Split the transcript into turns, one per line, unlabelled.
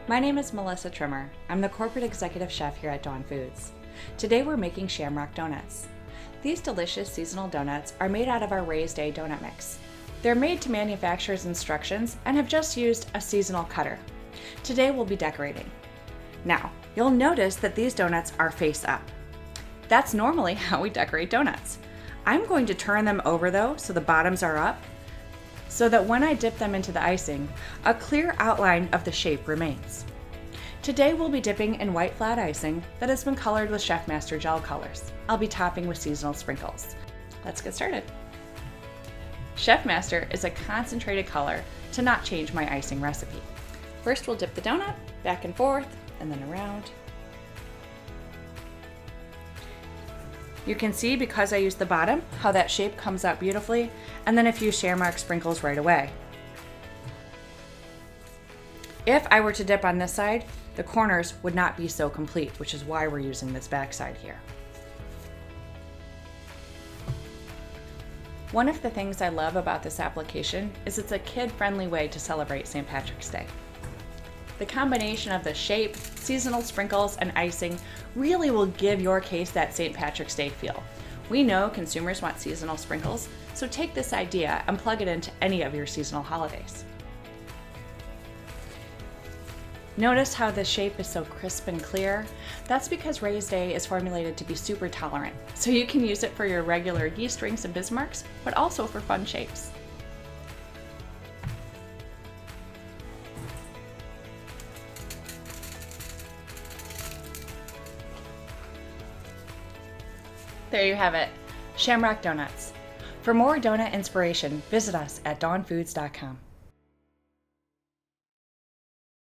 My name is Melissa Trimmer. I'm the corporate executive chef here at Dawn Foods. Today we're making Shamrock Donuts. These delicious seasonal donuts are made out of our Raised A donut mix. They're made to manufacturer's instructions and have just used a seasonal cutter. Today we'll be decorating. Now, you'll notice that these donuts are face up. That's normally how we decorate donuts. I'm going to turn them over though so the bottoms are up, so that when I dip them into the icing, a clear outline of the shape remains. Today we'll be dipping in white flat icing that has been colored with Chef Master gel colors. I'll be topping with seasonal sprinkles. Let's get started. Chef Master is a concentrated color to not change my icing recipe. First we'll dip the donut back and forth and then around. You can see, because I used the bottom, how that shape comes out beautifully, and then a few shamrock sprinkles right away. If I were to dip on this side, the corners would not be so complete, which is why we're using this back side here. One of the things I love about this application is it's a kid-friendly way to celebrate St. Patrick's Day. The combination of the shape, seasonal sprinkles, and icing really will give your case that St. Patrick's Day feel. We know consumers want seasonal sprinkles, so take this idea and plug it into any of your seasonal holidays. Notice how the shape is so crisp and clear? That's because Raised A is formulated to be super tolerant, so you can use it for your regular yeast rings and Bismarcks, but also for fun shapes. There you have it, Shamrock Donuts. For more donut inspiration, visit us at dawnfoods.com.